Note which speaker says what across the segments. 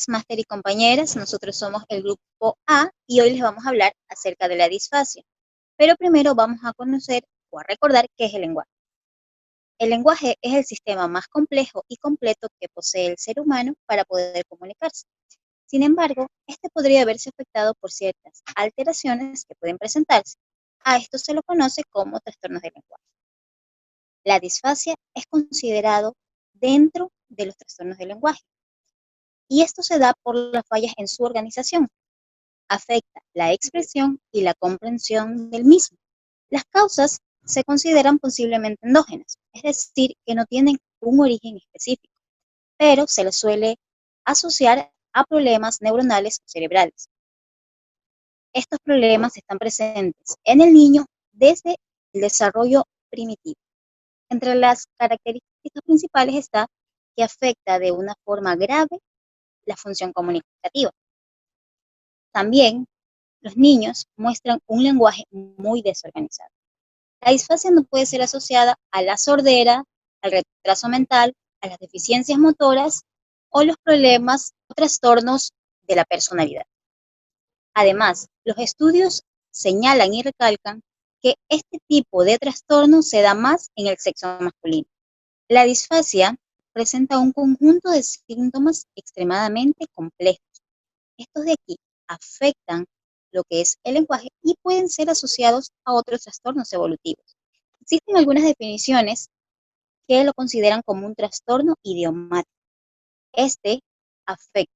Speaker 1: máster y compañeras. Nosotros somos el grupo A y hoy les vamos a hablar acerca de la disfasia. Pero primero vamos a conocer o a recordar qué es el lenguaje. El lenguaje es el sistema más complejo y completo que posee el ser humano para poder comunicarse. Sin embargo, este podría verse afectado por ciertas alteraciones que pueden presentarse. A esto se lo conoce como trastornos del lenguaje. La disfasia es considerado dentro de los trastornos del lenguaje. Y esto se da por las fallas en su organización. Afecta la expresión y la comprensión del mismo. Las causas se consideran posiblemente endógenas, es decir, que no tienen un origen específico, pero se les suele asociar a problemas neuronales o cerebrales. Estos problemas están presentes en el niño desde el desarrollo primitivo. Entre las características principales está que afecta de una forma grave la función comunicativa. También los niños muestran un lenguaje muy desorganizado. La disfasia no puede ser asociada a la sordera, al retraso mental, a las deficiencias motoras o los problemas o trastornos de la personalidad. Además, los estudios señalan y recalcan que este tipo de trastorno se da más en el sexo masculino. La disfasia presenta un conjunto de síntomas extremadamente complejos. Estos de aquí afectan lo que es el lenguaje y pueden ser asociados a otros trastornos evolutivos. Existen algunas definiciones que lo consideran como un trastorno idiomático. Este afecta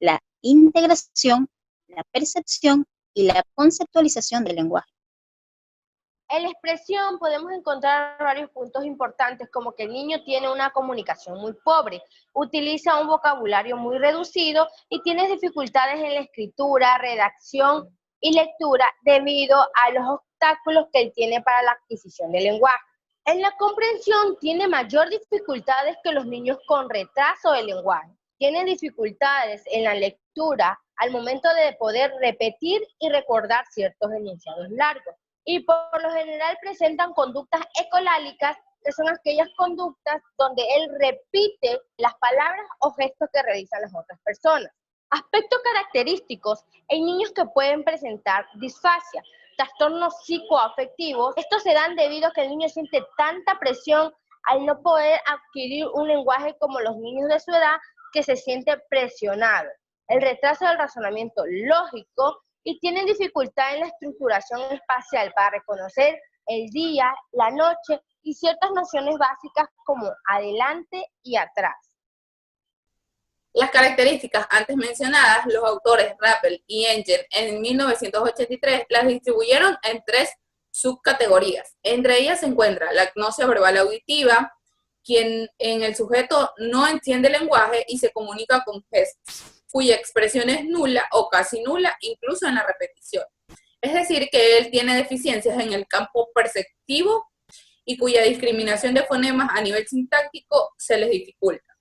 Speaker 1: la integración, la percepción y la conceptualización del lenguaje.
Speaker 2: En la expresión podemos encontrar varios puntos importantes, como que el niño tiene una comunicación muy pobre, utiliza un vocabulario muy reducido y tiene dificultades en la escritura, redacción y lectura debido a los obstáculos que él tiene para la adquisición del lenguaje. En la comprensión tiene mayor dificultades que los niños con retraso del lenguaje. Tiene dificultades en la lectura al momento de poder repetir y recordar ciertos enunciados largos. Y por lo general presentan conductas ecolálicas, que son aquellas conductas donde él repite las palabras o gestos que realizan las otras personas. Aspectos característicos en niños que pueden presentar disfasia, trastornos psicoafectivos. Estos se dan debido a que el niño siente tanta presión al no poder adquirir un lenguaje como los niños de su edad, que se siente presionado. El retraso del razonamiento lógico y tienen dificultad en la estructuración espacial para reconocer el día, la noche y ciertas nociones básicas como adelante y atrás.
Speaker 3: Las características antes mencionadas, los autores Rappel y Engel en 1983 las distribuyeron en 3 subcategorías. Entre ellas se encuentra la agnosia verbal auditiva, quien en el sujeto no entiende el lenguaje y se comunica con gestos, cuya expresión es nula o casi nula, incluso en la repetición. Es decir, que él tiene deficiencias en el campo perceptivo y cuya discriminación de fonemas a nivel sintáctico se les dificulta.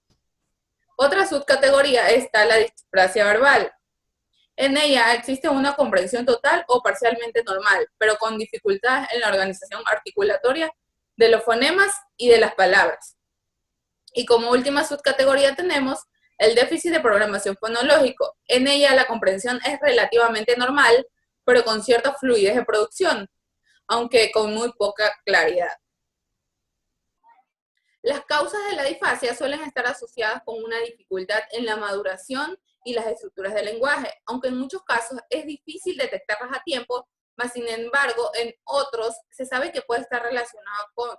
Speaker 3: Otra subcategoría está la disprasia verbal. En ella existe una comprensión total o parcialmente normal, pero con dificultades en la organización articulatoria de los fonemas y de las palabras. Y como última subcategoría tenemos el déficit de programación fonológico. En ella la comprensión es relativamente normal, pero con cierta fluidez de producción, aunque con muy poca claridad. Las causas de la disfasia suelen estar asociadas con una dificultad en la maduración y las estructuras del lenguaje, aunque en muchos casos es difícil detectarlas a tiempo, mas sin embargo en otros se sabe que puede estar relacionado con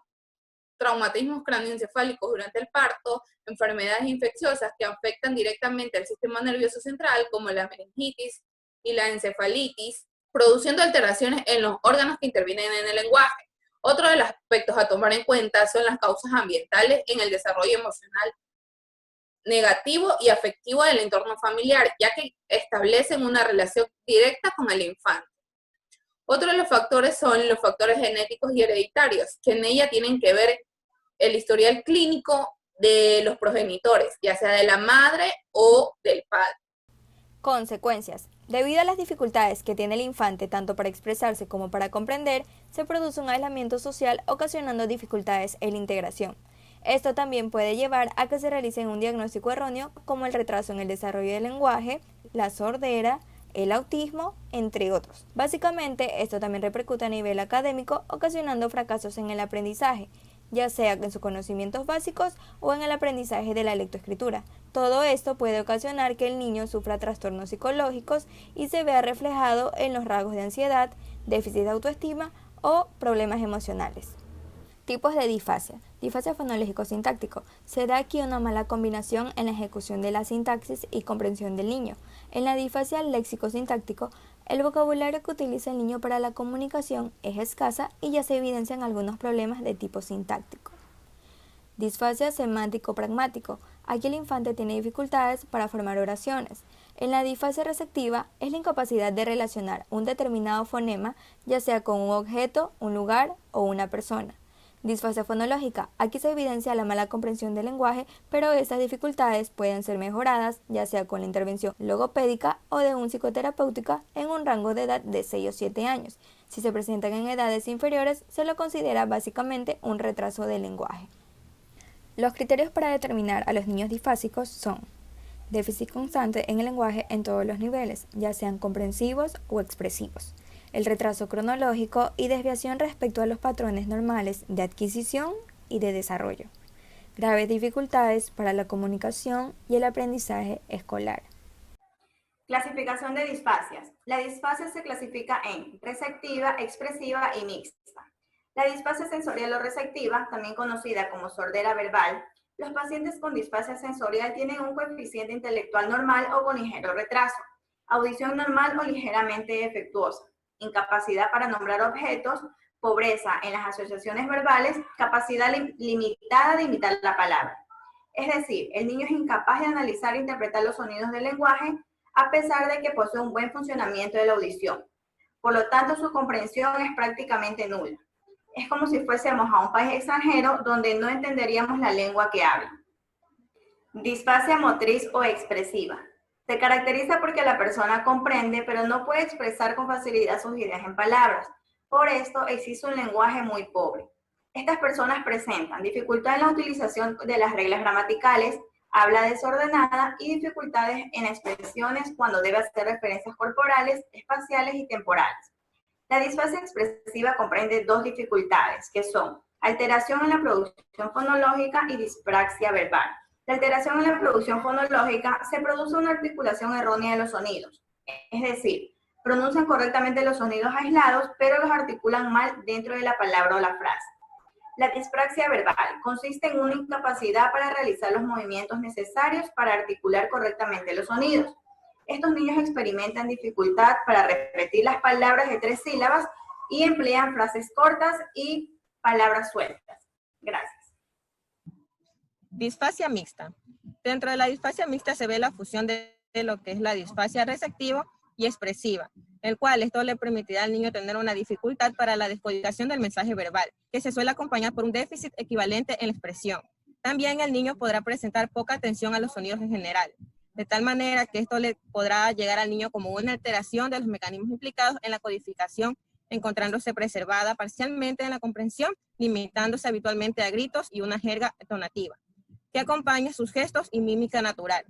Speaker 3: traumatismos cráneoencefálicos durante el parto, enfermedades infecciosas que afectan directamente al sistema nervioso central, como la meningitis y la encefalitis, produciendo alteraciones en los órganos que intervienen en el lenguaje. Otro de los aspectos a tomar en cuenta son las causas ambientales en el desarrollo emocional negativo y afectivo del entorno familiar, ya que establecen una relación directa con el infante. Otro de los factores son los factores genéticos y hereditarios, que en ella tienen que ver el historial clínico de los progenitores, ya sea de la madre o del padre.
Speaker 4: Consecuencias. Debido a las dificultades que tiene el infante tanto para expresarse como para comprender, se produce un aislamiento social ocasionando dificultades en la integración. Esto también puede llevar a que se realice un diagnóstico erróneo como el retraso en el desarrollo del lenguaje, la sordera, el autismo, entre otros. Básicamente, esto también repercute a nivel académico, ocasionando fracasos en el aprendizaje, ya sea en sus conocimientos básicos o en el aprendizaje de la lectoescritura. Todo esto puede ocasionar que el niño sufra trastornos psicológicos y se vea reflejado en los rasgos de ansiedad, déficit de autoestima o problemas emocionales. Tipos de disfasia. Disfasia fonológico-sintáctico. Se da aquí una mala combinación en la ejecución de la sintaxis y comprensión del niño. En la disfasia léxico-sintáctico, el vocabulario que utiliza el niño para la comunicación es escasa y ya se evidencian algunos problemas de tipo sintáctico. Disfasia semántico-pragmático. Aquí el infante tiene dificultades para formar oraciones. En la disfasia receptiva es la incapacidad de relacionar un determinado fonema, ya sea con un objeto, un lugar o una persona. Disfasia fonológica. Aquí se evidencia la mala comprensión del lenguaje, pero estas dificultades pueden ser mejoradas, ya sea con la intervención logopédica o de un psicoterapéutica en un rango de edad de 6 o 7 años. Si se presentan en edades inferiores, se lo considera básicamente un retraso del lenguaje. Los criterios para determinar a los niños disfásicos son déficit constante en el lenguaje en todos los niveles, ya sean comprensivos o expresivos, el retraso cronológico y desviación respecto a los patrones normales de adquisición y de desarrollo, graves dificultades para la comunicación y el aprendizaje escolar.
Speaker 5: Clasificación de disfasias. La disfasia se clasifica en receptiva, expresiva y mixta. La disfasia sensorial o receptiva, también conocida como sordera verbal, los pacientes con disfasia sensorial tienen un coeficiente intelectual normal o con ligero retraso, audición normal o ligeramente defectuosa, incapacidad para nombrar objetos, pobreza en las asociaciones verbales, capacidad limitada de imitar la palabra. Es decir, el niño es incapaz de analizar e interpretar los sonidos del lenguaje a pesar de que posee un buen funcionamiento de la audición. Por lo tanto, su comprensión es prácticamente nula. Es como si fuésemos a un país extranjero donde no entenderíamos la lengua que hablan. Disfasia motriz o expresiva. Se caracteriza porque la persona comprende, pero no puede expresar con facilidad sus ideas en palabras. Por esto existe un lenguaje muy pobre. Estas personas presentan dificultad en la utilización de las reglas gramaticales, habla desordenada y dificultades en expresiones cuando debe hacer referencias corporales, espaciales y temporales. La disfasia expresiva comprende dos dificultades, que son alteración en la producción fonológica y dispraxia verbal. La alteración en la producción fonológica se produce una articulación errónea de los sonidos, es decir, pronuncian correctamente los sonidos aislados, pero los articulan mal dentro de la palabra o la frase. La dispraxia verbal consiste en una incapacidad para realizar los movimientos necesarios para articular correctamente los sonidos. Estos niños experimentan dificultad para repetir las palabras de 3 sílabas y emplean frases cortas y palabras sueltas. Gracias.
Speaker 6: Disfasia mixta. Dentro de la disfasia mixta se ve la fusión de lo que es la disfasia receptiva y expresiva, el cual esto le permitirá al niño tener una dificultad para la descodificación del mensaje verbal, que se suele acompañar por un déficit equivalente en la expresión. También el niño podrá presentar poca atención a los sonidos en general, de tal manera que esto le podrá llegar al niño como una alteración de los mecanismos implicados en la codificación, encontrándose preservada parcialmente en la comprensión, limitándose habitualmente a gritos y una jerga tonativa, que acompaña sus gestos y mímica natural.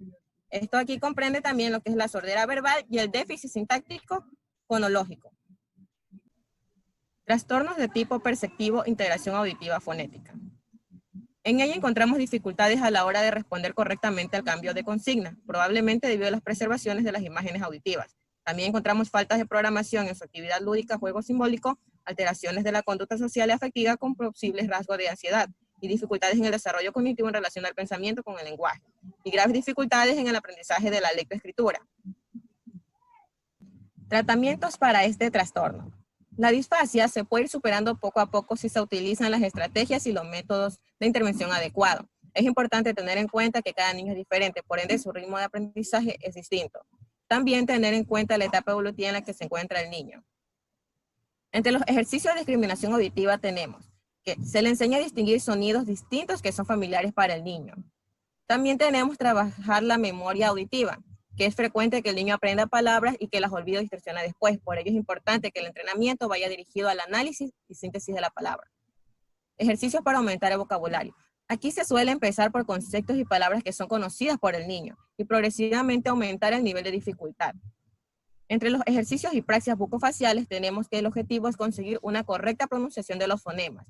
Speaker 6: Esto aquí comprende también lo que es la sordera verbal y el déficit sintáctico fonológico. Trastornos de tipo perceptivo, integración auditiva fonética. En ella encontramos dificultades a la hora de responder correctamente al cambio de consigna, probablemente debido a las preservaciones de las imágenes auditivas. También encontramos faltas de programación en su actividad lúdica, juego simbólico, alteraciones de la conducta social y afectiva con posibles rasgos de ansiedad y dificultades en el desarrollo cognitivo en relación al pensamiento con el lenguaje, y graves dificultades en el aprendizaje de la lectoescritura. Tratamientos para este trastorno. La disfasia se puede ir superando poco a poco si se utilizan las estrategias y los métodos de intervención adecuados. Es importante tener en cuenta que cada niño es diferente, por ende su ritmo de aprendizaje es distinto. También tener en cuenta la etapa evolutiva en la que se encuentra el niño. Entre los ejercicios de discriminación auditiva tenemos que se le enseña a distinguir sonidos distintos que son familiares para el niño. También tenemos trabajar la memoria auditiva, que es frecuente que el niño aprenda palabras y que las olvide o distorsiona después. Por ello es importante que el entrenamiento vaya dirigido al análisis y síntesis de la palabra. Ejercicios para aumentar el vocabulario. Aquí se suele empezar por conceptos y palabras que son conocidas por el niño y progresivamente aumentar el nivel de dificultad. Entre los ejercicios y prácticas bucofaciales tenemos que el objetivo es conseguir una correcta pronunciación de los fonemas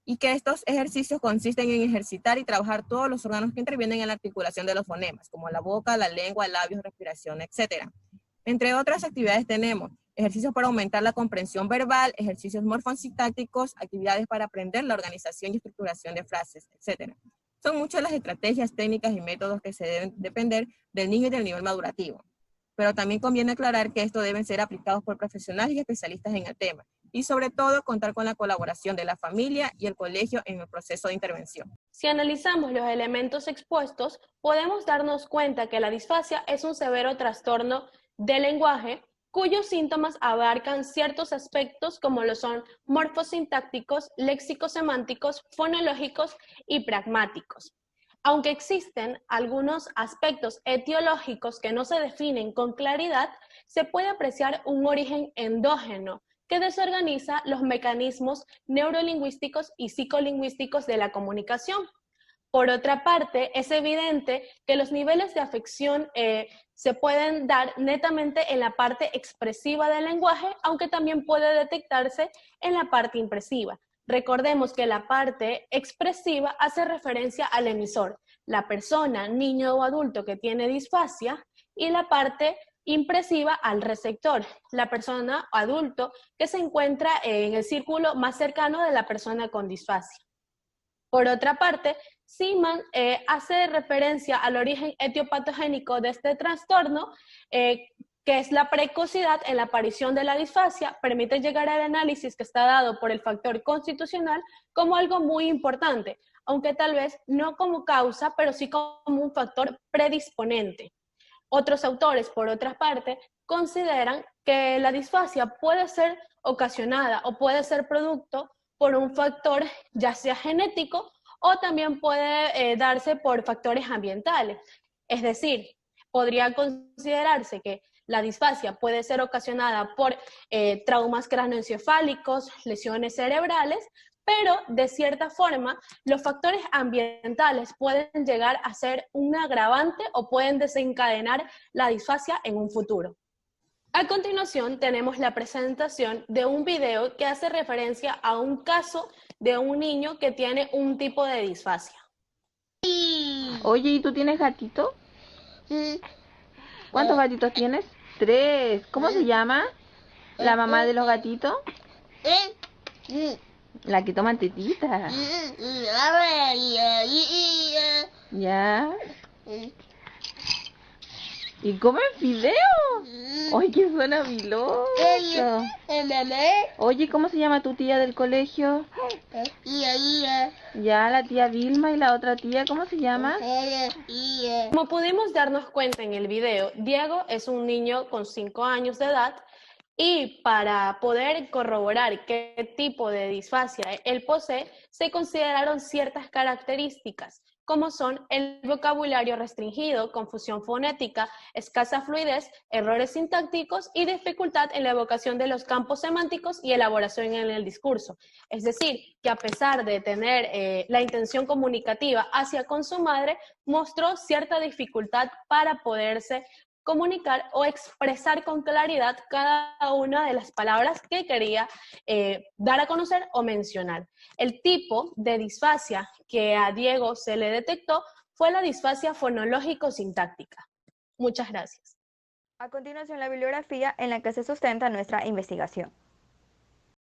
Speaker 6: y que estos ejercicios consisten en ejercitar y trabajar todos los órganos que intervienen en la articulación de los fonemas, como la boca, la lengua, labios, respiración, etc. Entre otras actividades tenemos ejercicios para aumentar la comprensión verbal, ejercicios morfosintácticos, actividades para aprender la organización y estructuración de frases, etc. Son muchas las estrategias, técnicas y métodos que se deben depender del niño y del nivel madurativo. Pero también conviene aclarar que estos deben ser aplicados por profesionales y especialistas en el tema, y sobre todo contar con la colaboración de la familia y el colegio en el proceso de intervención.
Speaker 7: Si analizamos los elementos expuestos, podemos darnos cuenta que la disfasia es un severo trastorno del lenguaje cuyos síntomas abarcan ciertos aspectos como lo son morfosintácticos, léxico-semánticos, fonológicos y pragmáticos. Aunque existen algunos aspectos etiológicos que no se definen con claridad, se puede apreciar un origen endógeno que desorganiza los mecanismos neurolingüísticos y psicolingüísticos de la comunicación. Por otra parte, es evidente que los niveles de afección se pueden dar netamente en la parte expresiva del lenguaje, aunque también puede detectarse en la parte impresiva. Recordemos que la parte expresiva hace referencia al emisor, la persona, niño o adulto que tiene disfasia, y la parte impresiva al receptor, la persona adulto que se encuentra en el círculo más cercano de la persona con disfasia. Por otra parte, Seaman hace referencia al origen etiopatogénico de este trastorno, que es la precocidad en la aparición de la disfasia, permite llegar al análisis que está dado por el factor constitucional como algo muy importante, aunque tal vez no como causa, pero sí como un factor predisponente. Otros autores, por otra parte, consideran que la disfasia puede ser ocasionada o puede ser producto por un factor ya sea genético o también puede darse por factores ambientales. Es decir, podría considerarse que la disfasia puede ser ocasionada por traumas craneoencefálicos, lesiones cerebrales, pero de cierta forma los factores ambientales pueden llegar a ser un agravante o pueden desencadenar la disfasia en un futuro. A continuación tenemos la presentación de un video que hace referencia a un caso de un niño que tiene un tipo de disfasia.
Speaker 8: Oye, ¿y tú tienes gatito? ¿Cuántos gatitos tienes? 3. ¿Cómo se llama la mamá de los gatitos? La que toma tetita. ¿Ya? ¿Y comen fideo? Oye, que suena viloso. Oye, ¿cómo se llama tu tía del colegio? Ya, la tía Vilma, y la otra tía, ¿cómo se llama?
Speaker 7: Como pudimos darnos cuenta en el video, Diego es un niño con 5 años de edad y para poder corroborar qué tipo de disfasia él posee, se consideraron ciertas características, como son el vocabulario restringido, confusión fonética, escasa fluidez, errores sintácticos y dificultad en la evocación de los campos semánticos y elaboración en el discurso. Es decir, que a pesar de tener la intención comunicativa hacia con su madre, mostró cierta dificultad para poderse comunicar o expresar con claridad cada una de las palabras que quería dar a conocer o mencionar. El tipo de disfasia que a Diego se le detectó fue la disfasia fonológico-sintáctica. Muchas gracias.
Speaker 4: A continuación, la bibliografía en la que se sustenta nuestra investigación.